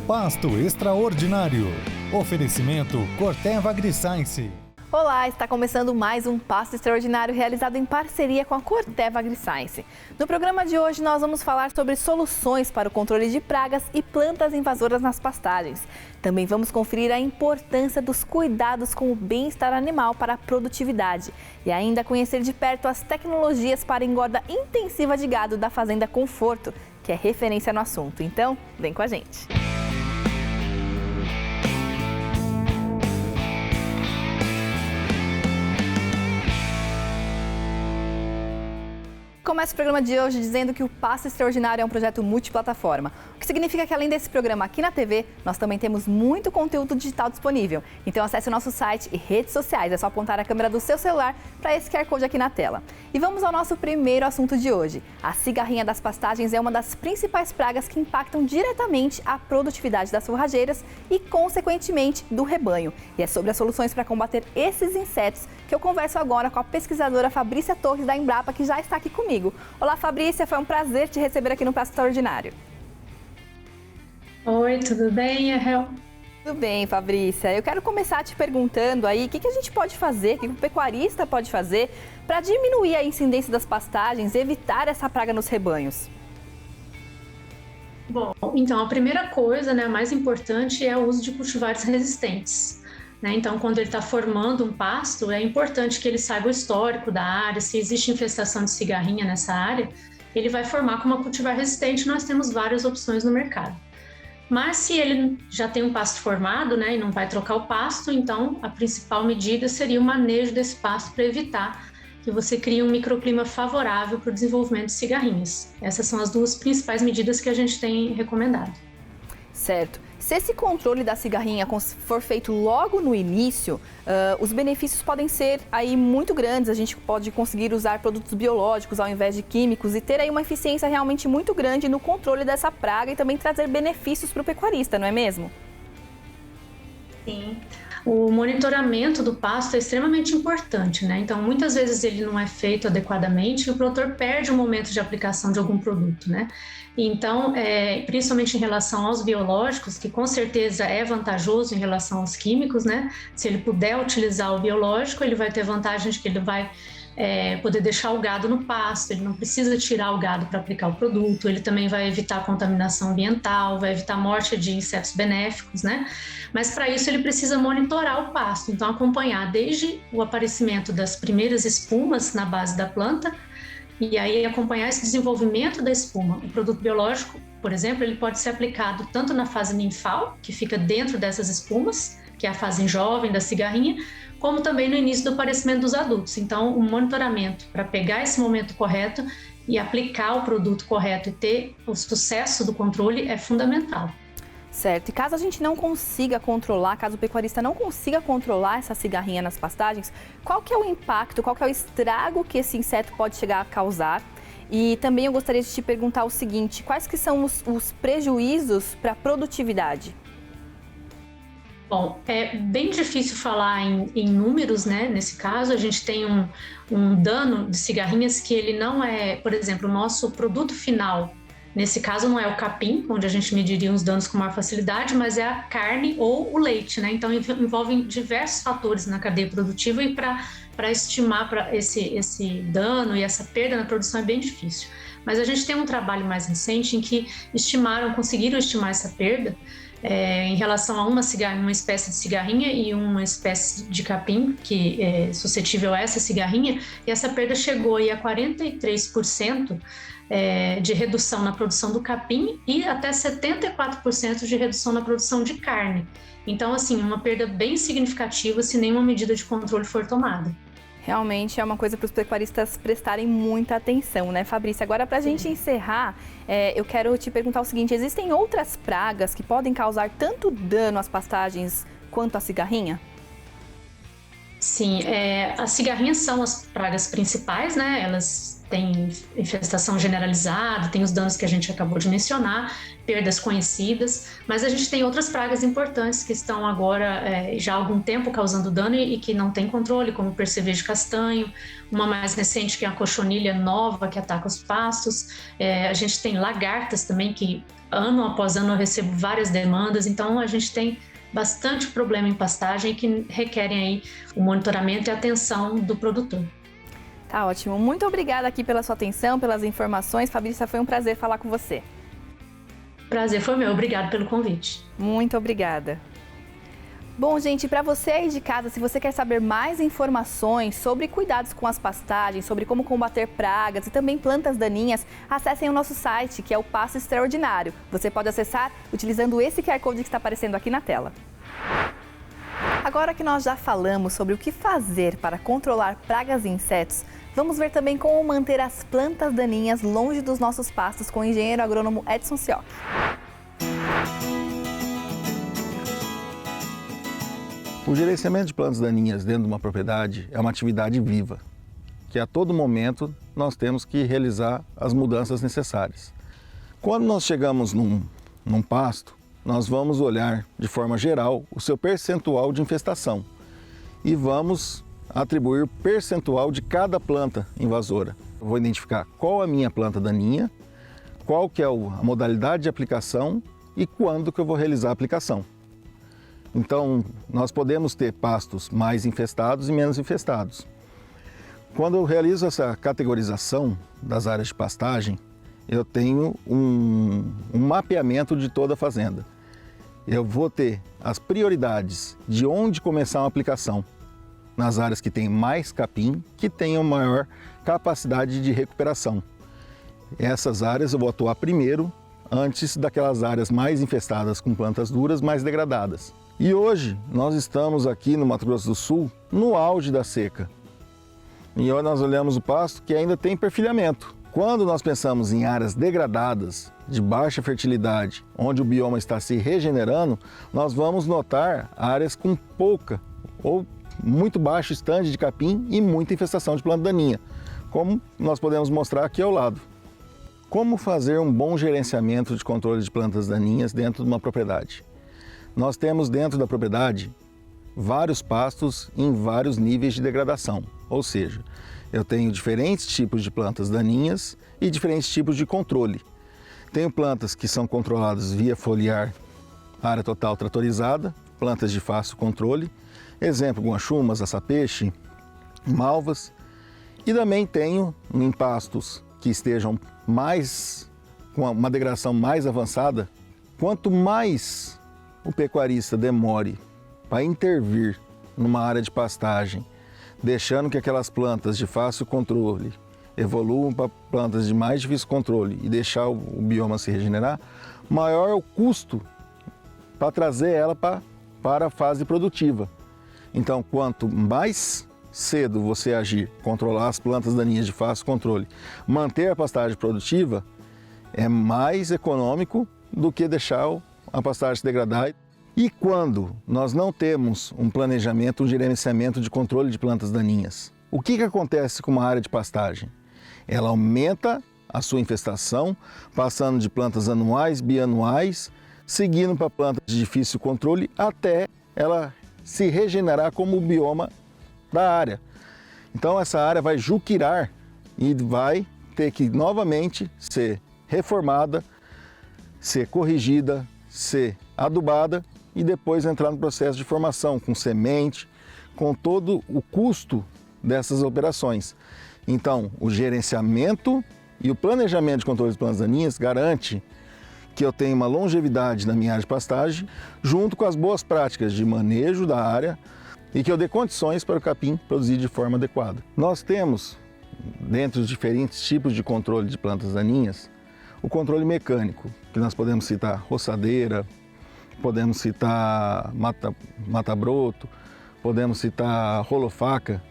Pasto Extraordinário. Oferecimento Corteva AgriScience. Olá, está começando mais um Pasto Extraordinário realizado em parceria com a Corteva AgriScience. No programa de hoje nós vamos falar sobre soluções para o controle de pragas e plantas invasoras nas pastagens. Também vamos conferir a importância dos cuidados com o bem-estar animal para a produtividade e ainda conhecer de perto as tecnologias para engorda intensiva de gado da Fazenda Conforto, que é referência no assunto. Então, vem com a gente! Começa o programa de hoje dizendo que o Pasto Extraordinário é um projeto multiplataforma, o que significa que além desse programa aqui na TV, nós também temos muito conteúdo digital disponível. Então acesse o nosso site e redes sociais, é só apontar a câmera do seu celular para esse QR Code aqui na tela. E vamos ao nosso primeiro assunto de hoje. A cigarrinha das pastagens é uma das principais pragas que impactam diretamente a produtividade das forrageiras e, consequentemente, do rebanho. E é sobre as soluções para combater esses insetos que eu converso agora com a pesquisadora Fabrícia Torres da Embrapa, que já está aqui comigo. Olá, Fabrícia, foi um prazer te receber aqui no Pasto Extraordinário. Oi, tudo bem, Rahel? Tudo bem, Fabrícia. Eu quero começar te perguntando aí o que a gente pode fazer, o que o pecuarista pode fazer para diminuir a incidência das pastagens e evitar essa praga nos rebanhos. Bom, então a primeira coisa, a mais importante é o uso de cultivares resistentes. Então, quando ele está formando um pasto, é importante que ele saiba o histórico da área, se existe infestação de cigarrinha nessa área, ele vai formar com uma cultivar resistente. Nós temos várias opções no mercado. Mas se ele já tem um pasto formado, e não vai trocar o pasto, então a principal medida seria o manejo desse pasto para evitar que você crie um microclima favorável para o desenvolvimento de cigarrinhas. Essas são as duas principais medidas que a gente tem recomendado. Certo. Se esse controle da cigarrinha for feito logo no início, os benefícios podem ser aí muito grandes. A gente pode conseguir usar produtos biológicos ao invés de químicos e ter aí uma eficiência realmente muito grande no controle dessa praga e também trazer benefícios para o pecuarista, não é mesmo? Sim. O monitoramento do pasto é extremamente importante, Então, muitas vezes ele não é feito adequadamente e o produtor perde o momento de aplicação de algum produto, Então, principalmente em relação aos biológicos, que com certeza é vantajoso em relação aos químicos, Se ele puder utilizar o biológico, ele vai ter vantagem de que ele vai poder deixar o gado no pasto, ele não precisa tirar o gado para aplicar o produto, ele também vai evitar contaminação ambiental, vai evitar morte de insetos benéficos, Mas para isso ele precisa monitorar o pasto, então acompanhar desde o aparecimento das primeiras espumas na base da planta e aí acompanhar esse desenvolvimento da espuma. O produto biológico, por exemplo, ele pode ser aplicado tanto na fase ninfal, que fica dentro dessas espumas, que é a fase jovem da cigarrinha, como também no início do aparecimento dos adultos. Então, o monitoramento para pegar esse momento correto e aplicar o produto correto e ter o sucesso do controle é fundamental. Certo. E caso a gente não consiga controlar, caso o pecuarista não consiga controlar essa cigarrinha nas pastagens, qual que é o impacto, qual que é o estrago que esse inseto pode chegar a causar? E também eu gostaria de te perguntar o seguinte, quais que são os prejuízos para a produtividade? Bom, é bem difícil falar em números, Nesse caso, a gente tem um dano de cigarrinhas que ele não é, por exemplo, o nosso produto final. Nesse caso, não é o capim, onde a gente mediria os danos com maior facilidade, mas é a carne ou o leite, Então, envolvem diversos fatores na cadeia produtiva e para estimar esse dano e essa perda na produção é bem difícil. Mas a gente tem um trabalho mais recente em que conseguiram estimar essa perda em relação a uma espécie de cigarrinha e uma espécie de capim que é suscetível a essa cigarrinha, e essa perda chegou aí a 43% de redução na produção do capim e até 74% de redução na produção de carne. Então, assim, uma perda bem significativa se nenhuma medida de controle for tomada. Realmente é uma coisa para os pecuaristas prestarem muita atenção, Fabrícia? Agora, para a gente encerrar, eu quero te perguntar o seguinte, existem outras pragas que podem causar tanto dano às pastagens quanto a cigarrinha? Sim, as cigarrinhas são as pragas principais, Elas tem infestação generalizada, tem os danos que a gente acabou de mencionar, perdas conhecidas, mas a gente tem outras pragas importantes que estão agora já há algum tempo causando dano e que não tem controle, como o percevejo castanho, uma mais recente que é a cochonilha nova que ataca os pastos, a gente tem lagartas também que ano após ano eu recebo várias demandas, então a gente tem bastante problema em pastagem que requerem aí o monitoramento e a atenção do produtor. Tá ótimo. Muito obrigada aqui pela sua atenção, pelas informações. Fabrícia, foi um prazer falar com você. Prazer foi meu. Obrigado pelo convite. Muito obrigada. Bom, gente, para você aí de casa, se você quer saber mais informações sobre cuidados com as pastagens, sobre como combater pragas e também plantas daninhas, acessem o nosso site, que é o Pasto Extraordinário. Você pode acessar utilizando esse QR Code que está aparecendo aqui na tela. Agora que nós já falamos sobre o que fazer para controlar pragas e insetos, vamos ver também como manter as plantas daninhas longe dos nossos pastos com o engenheiro agrônomo Edson Sioc. O gerenciamento de plantas daninhas dentro de uma propriedade é uma atividade viva, que a todo momento nós temos que realizar as mudanças necessárias. Quando nós chegamos num pasto, nós vamos olhar de forma geral o seu percentual de infestação e vamos atribuir o percentual de cada planta invasora. Eu vou identificar qual é a minha planta daninha, qual que é a modalidade de aplicação e quando que eu vou realizar a aplicação. Então, nós podemos ter pastos mais infestados e menos infestados. Quando eu realizo essa categorização das áreas de pastagem, eu tenho um mapeamento de toda a fazenda. Eu vou ter as prioridades de onde começar uma aplicação nas áreas que tem mais capim, que tenham maior capacidade de recuperação. Essas áreas eu vou atuar primeiro, antes daquelas áreas mais infestadas com plantas duras, mais degradadas. E hoje nós estamos aqui no Mato Grosso do Sul, no auge da seca. E hoje nós olhamos o pasto que ainda tem perfilhamento. Quando nós pensamos em áreas degradadas, de baixa fertilidade, onde o bioma está se regenerando, nós vamos notar áreas com pouca ou muito baixo estande de capim e muita infestação de planta daninha, como nós podemos mostrar aqui ao lado. Como fazer um bom gerenciamento de controle de plantas daninhas dentro de uma propriedade? Nós temos dentro da propriedade vários pastos em vários níveis de degradação, ou seja, eu tenho diferentes tipos de plantas daninhas e diferentes tipos de controle. Tenho plantas que são controladas via foliar, área total tratorizada, plantas de fácil controle, exemplo, guanchumas, açapeixe, malvas. E também tenho em pastos que estejam com uma degradação mais avançada. Quanto mais o pecuarista demore para intervir numa área de pastagem, deixando que aquelas plantas de fácil controle evoluam para plantas de mais difícil controle e deixar o bioma se regenerar, maior é o custo para trazer ela para a fase produtiva. Então, quanto mais cedo você agir, controlar as plantas daninhas de fácil controle, manter a pastagem produtiva, é mais econômico do que deixar a pastagem se degradar. E quando nós não temos um planejamento, um gerenciamento de controle de plantas daninhas, o que acontece com uma área de pastagem? Ela aumenta a sua infestação, passando de plantas anuais, bianuais, seguindo para plantas de difícil controle, até ela se regenerar como o bioma da área. Então essa área vai juquirar e vai ter que novamente ser reformada, ser corrigida, ser adubada e depois entrar no processo de formação com semente, com todo o custo dessas operações. Então, o gerenciamento e o planejamento de controle de plantas daninhas garante que eu tenha uma longevidade na minha área de pastagem, junto com as boas práticas de manejo da área e que eu dê condições para o capim produzir de forma adequada. Nós temos, dentre os diferentes tipos de controle de plantas daninhas, o controle mecânico, que nós podemos citar roçadeira, podemos citar mata-broto, podemos citar rolo-faca.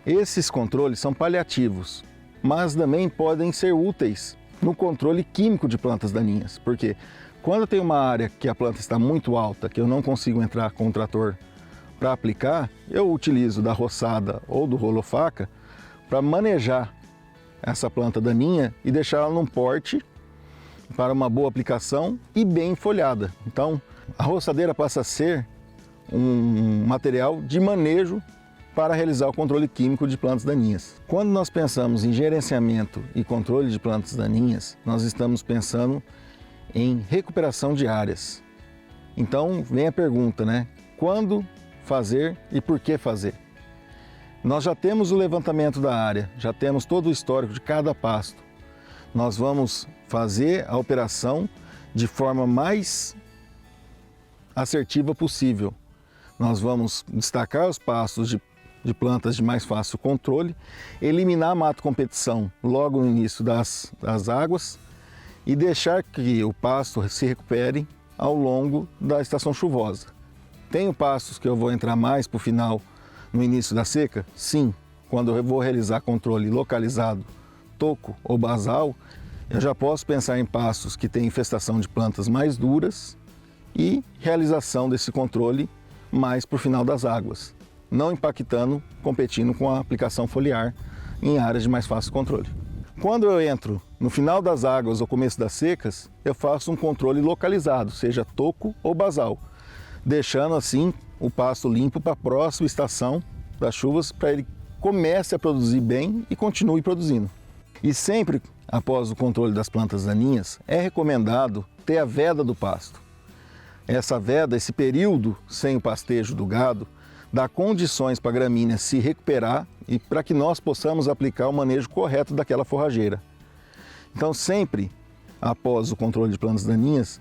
Esses controles são paliativos, mas também podem ser úteis no controle químico de plantas daninhas, porque quando eu tenho uma área que a planta está muito alta, que eu não consigo entrar com o trator para aplicar, eu utilizo da roçada ou do rolo-faca para manejar essa planta daninha e deixar ela num porte para uma boa aplicação e bem folhada. Então, a roçadeira passa a ser um material de manejo para realizar o controle químico de plantas daninhas. Quando nós pensamos em gerenciamento e controle de plantas daninhas, nós estamos pensando em recuperação de áreas. Então, vem a pergunta, né? Quando fazer e por que fazer? Nós já temos o levantamento da área, já temos todo o histórico de cada pasto. Nós vamos fazer a operação de forma mais assertiva possível. Nós vamos destacar os pastos de plantas de mais fácil controle, eliminar a mato-competição logo no início das águas e deixar que o pasto se recupere ao longo da estação chuvosa. Tenho pastos que eu vou entrar mais para o final, no início da seca? Sim. Quando eu vou realizar controle localizado, toco ou basal, eu já posso pensar em pastos que têm infestação de plantas mais duras e realização desse controle mais para o final das águas, não impactando, competindo com a aplicação foliar em áreas de mais fácil controle. Quando eu entro no final das águas ou começo das secas, eu faço um controle localizado, seja toco ou basal, deixando assim o pasto limpo para a próxima estação das chuvas, para ele comece a produzir bem e continue produzindo. E sempre após o controle das plantas daninhas, é recomendado ter a veda do pasto. Essa veda, esse período sem o pastejo do gado, dá condições para a gramínea se recuperar e para que nós possamos aplicar o manejo correto daquela forrageira. Então, sempre após o controle de plantas daninhas,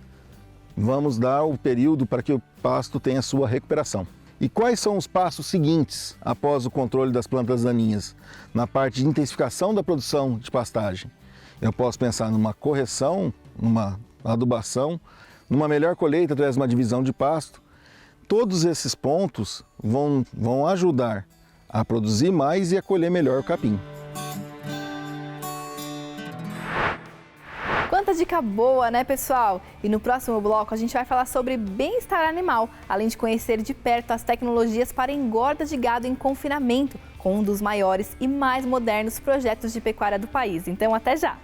vamos dar o período para que o pasto tenha sua recuperação. E quais são os passos seguintes após o controle das plantas daninhas? Na parte de intensificação da produção de pastagem. Eu posso pensar numa correção, numa adubação, numa melhor colheita através de uma divisão de pasto. Todos esses pontos vão ajudar a produzir mais e a colher melhor o capim. Quanta dica boa, né, pessoal? E no próximo bloco a gente vai falar sobre bem-estar animal, além de conhecer de perto as tecnologias para engorda de gado em confinamento, com um dos maiores e mais modernos projetos de pecuária do país. Então, até já!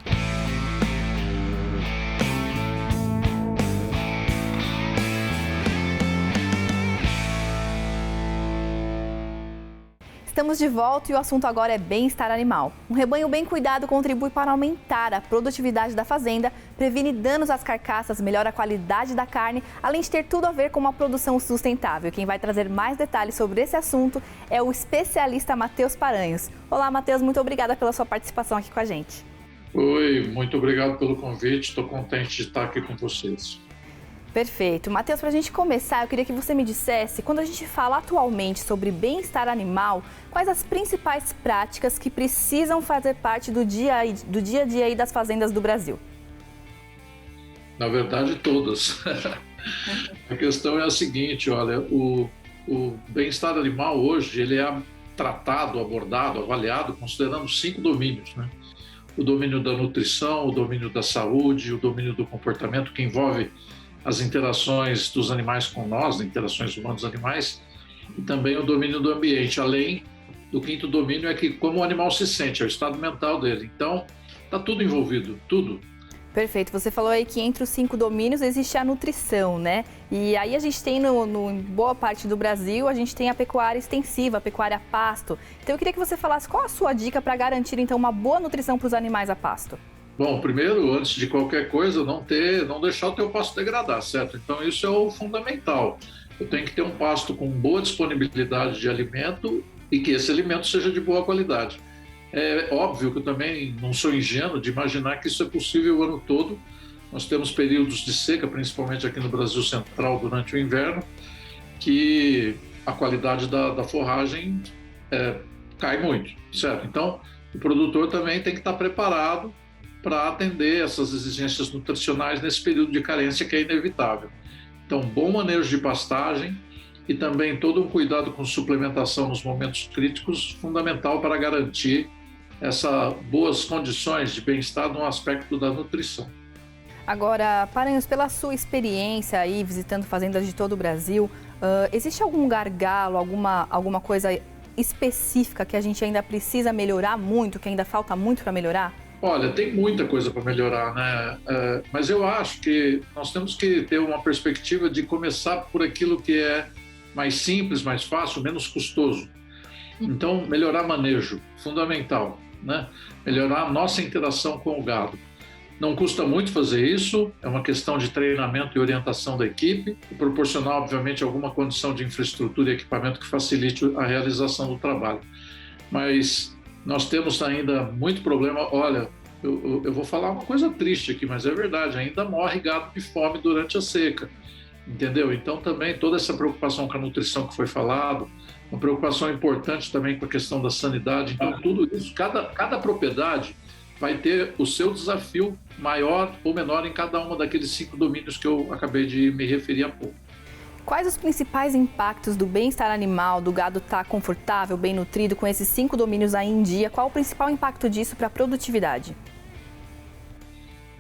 Estamos de volta e o assunto agora é bem-estar animal. Um rebanho bem cuidado contribui para aumentar a produtividade da fazenda, previne danos às carcaças, melhora a qualidade da carne, além de ter tudo a ver com uma produção sustentável. Quem vai trazer mais detalhes sobre esse assunto é o especialista Matheus Paranhos. Olá, Matheus, muito obrigada pela sua participação aqui com a gente. Oi, muito obrigado pelo convite, estou contente de estar aqui com vocês. Perfeito. Matheus, para a gente começar, eu queria que você me dissesse, quando a gente fala atualmente sobre bem-estar animal, quais as principais práticas que precisam fazer parte do dia a dia aí das fazendas do Brasil? Na verdade, todas. A questão é a seguinte, olha, o bem-estar animal hoje, ele é tratado, abordado, avaliado, considerando 5 domínios, né? O domínio da nutrição, o domínio da saúde, o domínio do comportamento, que envolve as interações dos animais com nós, interações humanos-animais, e também o domínio do ambiente, além do 5º domínio, é que como o animal se sente, é o estado mental dele. Então, está tudo envolvido, tudo. Perfeito. Você falou aí que entre os 5 domínios existe a nutrição, né? E aí a gente tem, em boa parte do Brasil, a gente tem a pecuária extensiva, a pecuária a pasto. Então, eu queria que você falasse qual a sua dica para garantir, então, uma boa nutrição para os animais a pasto. Bom, primeiro, antes de qualquer coisa, não deixar o teu pasto degradar, certo? Então, isso é o fundamental. Eu tenho que ter um pasto com boa disponibilidade de alimento e que esse alimento seja de boa qualidade. É óbvio que eu também não sou ingênuo de imaginar que isso é possível o ano todo. Nós temos períodos de seca, principalmente aqui no Brasil Central, durante o inverno, que a qualidade da forragem cai muito, certo? Então, o produtor também tem que estar preparado para atender essas exigências nutricionais nesse período de carência que é inevitável. Então, bom manejo de pastagem e também todo um cuidado com suplementação nos momentos críticos, fundamental para garantir essas boas condições de bem-estar no aspecto da nutrição. Agora, Paranhos, pela sua experiência aí visitando fazendas de todo o Brasil, existe algum gargalo, alguma coisa específica que a gente ainda precisa melhorar muito, que ainda falta muito para melhorar? Olha, tem muita coisa para melhorar, né? Mas eu acho que nós temos que ter uma perspectiva de começar por aquilo que é mais simples, mais fácil, menos custoso. Então, melhorar manejo, fundamental, né? Melhorar a nossa interação com o gado. Não custa muito fazer isso, é uma questão de treinamento e orientação da equipe, e proporcionar, obviamente, alguma condição de infraestrutura e equipamento que facilite a realização do trabalho. Mas nós temos ainda muito problema. Olha, eu vou falar uma coisa triste aqui, mas é verdade, ainda morre gado de fome durante a seca, entendeu? Então também toda essa preocupação com a nutrição que foi falado, uma preocupação importante também com a questão da sanidade. Então tudo isso, cada propriedade vai ter o seu desafio maior ou menor em cada uma daqueles 5 domínios que eu acabei de me referir há pouco. Quais os principais impactos do bem-estar animal, do gado estar confortável, bem nutrido, com esses 5 domínios aí em dia? Qual o principal impacto disso para a produtividade?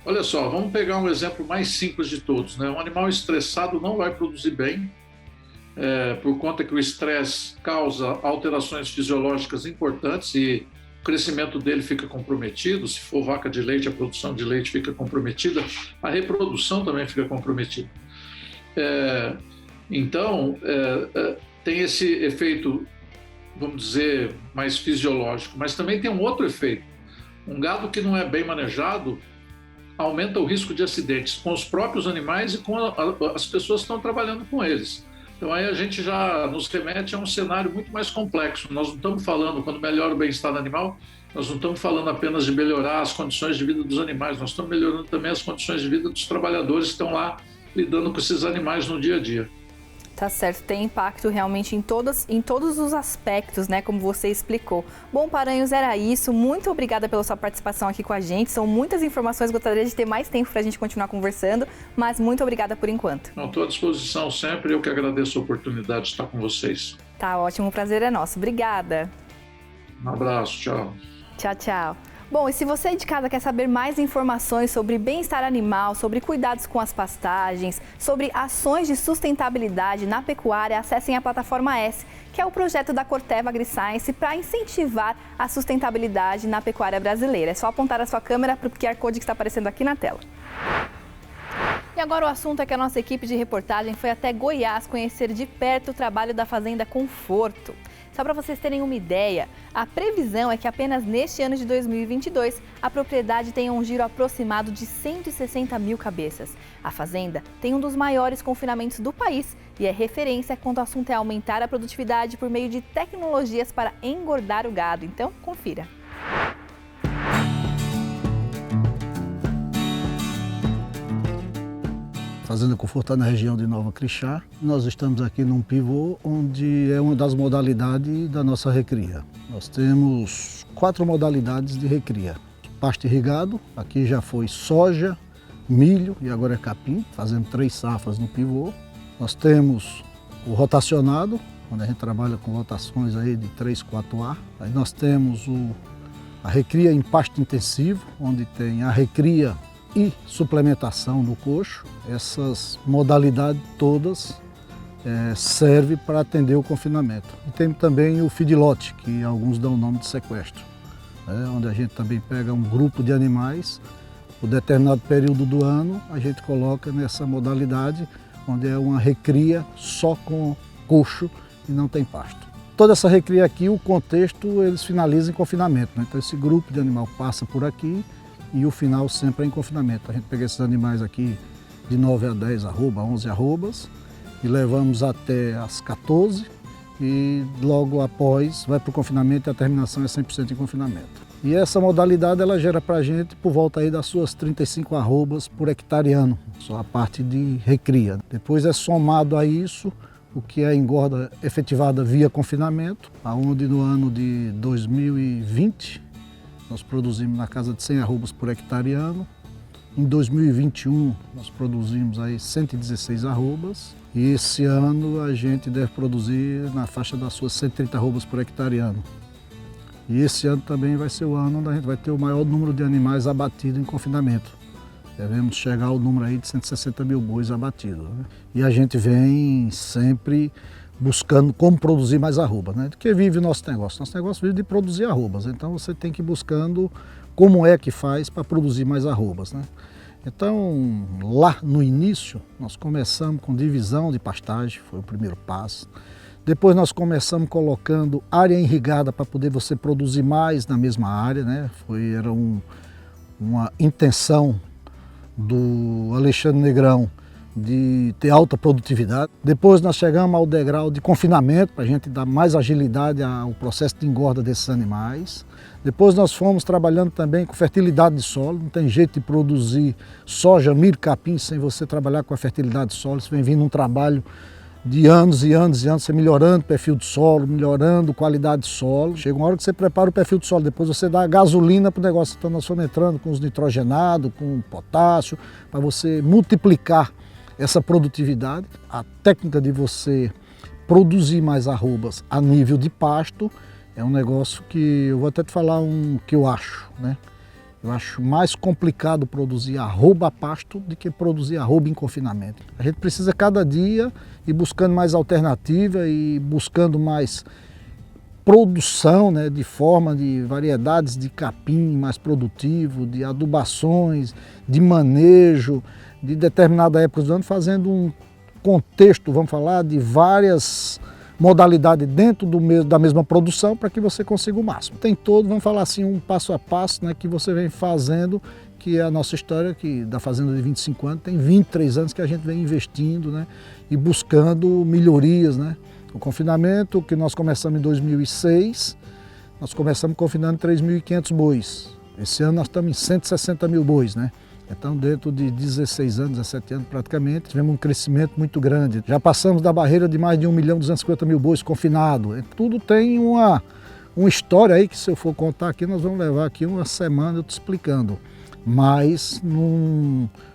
Olha só, vamos pegar um exemplo mais simples de todos, né? Um animal estressado não vai produzir bem, por conta que o estresse causa alterações fisiológicas importantes e o crescimento dele fica comprometido. Se for vaca de leite, a produção de leite fica comprometida, a reprodução também fica comprometida. Então, tem esse efeito, vamos dizer, mais fisiológico, mas também tem um outro efeito. Um gado que não é bem manejado aumenta o risco de acidentes com os próprios animais e com as pessoas que estão trabalhando com eles. Então aí a gente já nos remete a um cenário muito mais complexo. Nós não estamos falando, quando melhora o bem-estar animal, nós não estamos falando apenas de melhorar as condições de vida dos animais, nós estamos melhorando também as condições de vida dos trabalhadores que estão lá lidando com esses animais no dia a dia. Tá certo, tem impacto realmente em todos os aspectos, né, como você explicou. Bom, Paranhos, era isso. Muito obrigada pela sua participação aqui com a gente. São muitas informações, gostaria de ter mais tempo para a gente continuar conversando, mas muito obrigada por enquanto. Estou à disposição sempre, eu que agradeço a oportunidade de estar com vocês. Tá ótimo, o prazer é nosso. Obrigada. Um abraço, tchau. Tchau, tchau. Bom, e se você de casa quer saber mais informações sobre bem-estar animal, sobre cuidados com as pastagens, sobre ações de sustentabilidade na pecuária, acessem a Plataforma S, que é o projeto da Corteva AgriScience para incentivar a sustentabilidade na pecuária brasileira. É só apontar a sua câmera para o QR Code que está aparecendo aqui na tela. E agora o assunto é que a nossa equipe de reportagem foi até Goiás conhecer de perto o trabalho da Fazenda Conforto. Só para vocês terem uma ideia, a previsão é que apenas neste ano de 2022 a propriedade tenha um giro aproximado de 160 mil cabeças. A fazenda tem um dos maiores confinamentos do país e é referência quando o assunto é aumentar a produtividade por meio de tecnologias para engordar o gado. Então, confira. Fazenda Conforto na região de Nova Crixá. Nós estamos aqui num pivô onde é uma das modalidades da nossa recria. Nós temos 4 modalidades de recria. Pasto irrigado, aqui já foi soja, milho e agora é capim, fazendo 3 safras no pivô. Nós temos o rotacionado, onde a gente trabalha com rotações aí de 3, 4 ar. Aí nós temos a recria em pasto intensivo, onde tem a recria e suplementação do coxo. Essas modalidades todas servem para atender o confinamento. E tem também o feedlot, que alguns dão o nome de sequestro, onde a gente também pega um grupo de animais, por determinado período do ano, a gente coloca nessa modalidade, onde é uma recria só com coxo e não tem pasto. Toda essa recria aqui, o contexto, eles finalizam em confinamento, né? Então esse grupo de animal passa por aqui, e o final sempre é em confinamento. A gente pega esses animais aqui de 9 a 10 arroba, 11 arrobas e levamos até as 14 e logo após vai para o confinamento e a terminação é 100% em confinamento. E essa modalidade ela gera para a gente por volta aí das suas 35 arrobas por hectare ano, só a parte de recria. Depois é somado a isso o que é a engorda efetivada via confinamento, aonde no ano de 2020 nós produzimos na casa de 100 arrobas por hectare ano. Em 2021, nós produzimos aí 116 arrobas. E esse ano a gente deve produzir na faixa das suas 130 arrobas por hectare ano. E esse ano também vai ser o ano onde a gente vai ter o maior número de animais abatidos em confinamento. Devemos chegar ao número aí de 160 mil bois abatidos, né? E a gente vem sempre buscando como produzir mais arroba, né? Do que vive o nosso negócio. Nosso negócio vive de produzir arrobas, então você tem que ir buscando como é que faz para produzir mais arrobas, né? Então, lá no início, nós começamos com divisão de pastagem, foi o primeiro passo. Depois nós começamos colocando área irrigada para poder você produzir mais na mesma área, né? Era uma intenção do Alexandre Negrão de ter alta produtividade. Depois nós chegamos ao degrau de confinamento, para a gente dar mais agilidade ao processo de engorda desses animais. Depois nós fomos trabalhando também com fertilidade de solo. Não tem jeito de produzir soja, milho, capim sem você trabalhar com a fertilidade de solo. Isso vem vindo um trabalho de anos e anos e anos, você melhorando o perfil do solo, melhorando a qualidade do solo. Chega uma hora que você prepara o perfil do solo, depois você dá gasolina para o negócio. Então nós fomos entrando com os nitrogenados, com potássio, para você multiplicar essa produtividade. A técnica de você produzir mais arrobas a nível de pasto é um negócio que eu vou até te falar que eu acho, né? Eu acho mais complicado produzir arroba a pasto do que produzir arroba em confinamento. A gente precisa cada dia ir buscando mais alternativa e buscando mais produção, né, de forma de variedades de capim mais produtivo, de adubações, de manejo, de determinada época do ano, fazendo um contexto, vamos falar, de várias modalidades dentro da mesma produção para que você consiga o máximo. Tem todo, vamos falar assim, um passo a passo, né, que você vem fazendo, que é a nossa história que da fazenda de 25 anos, tem 23 anos que a gente vem investindo, né, e buscando melhorias, né. O confinamento que nós começamos em 2006, nós começamos confinando 3.500 bois. Esse ano nós estamos em 160 mil bois, né. Então, dentro de 16 anos, 17 anos praticamente, tivemos um crescimento muito grande. Já passamos da barreira de mais de 1.250.000 bois confinados. Tudo tem uma história aí que, se eu for contar aqui, nós vamos levar aqui uma semana eu te explicando. Mas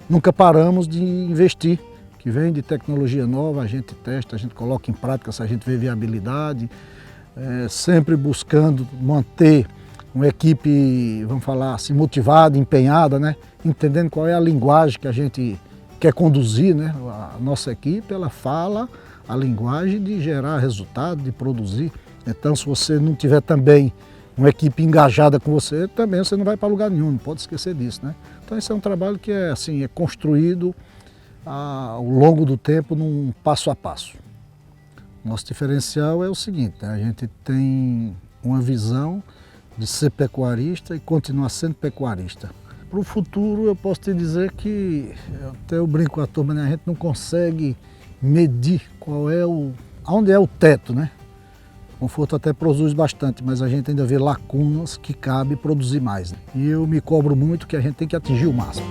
nunca paramos de investir. Que vem de tecnologia nova, a gente testa, a gente coloca em prática se a gente vê viabilidade, sempre buscando manter uma equipe, vamos falar assim, motivada, empenhada, né? Entendendo qual é a linguagem que a gente quer conduzir, né? A nossa equipe, ela fala a linguagem de gerar resultado, de produzir. Então, se você não tiver também uma equipe engajada com você, também você não vai para lugar nenhum, não pode esquecer disso, né? Então, esse é um trabalho que é construído ao longo do tempo, num passo a passo. Nosso diferencial é o seguinte, né? A gente tem uma visão de ser pecuarista e continuar sendo pecuarista. Para o futuro, eu posso te dizer que, até eu brinco com a turma, né? A gente não consegue medir aonde é o teto, né? O conforto até produz bastante, mas a gente ainda vê lacunas que cabe produzir mais, né? E eu me cobro muito que a gente tem que atingir o máximo.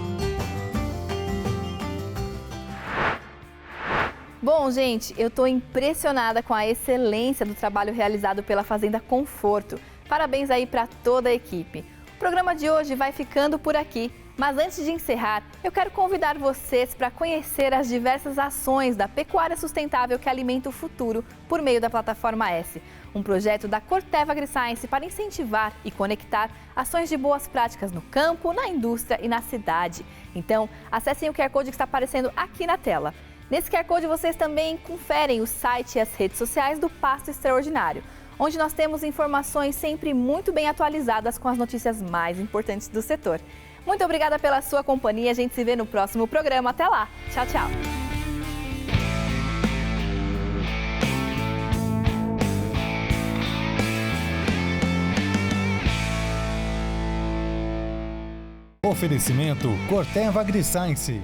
Bom, gente, eu estou impressionada com a excelência do trabalho realizado pela Fazenda Conforto. Parabéns aí para toda a equipe. O programa de hoje vai ficando por aqui, mas antes de encerrar, eu quero convidar vocês para conhecer as diversas ações da pecuária sustentável que alimenta o futuro por meio da Plataforma S, um projeto da Corteva AgriScience para incentivar e conectar ações de boas práticas no campo, na indústria e na cidade. Então, acessem o QR Code que está aparecendo aqui na tela. Nesse QR Code vocês também conferem o site e as redes sociais do Pasto Extraordinário, onde nós temos informações sempre muito bem atualizadas com as notícias mais importantes do setor. Muito obrigada pela sua companhia, a gente se vê no próximo programa. Até lá, tchau, tchau! Oferecimento Corteva AgriScience.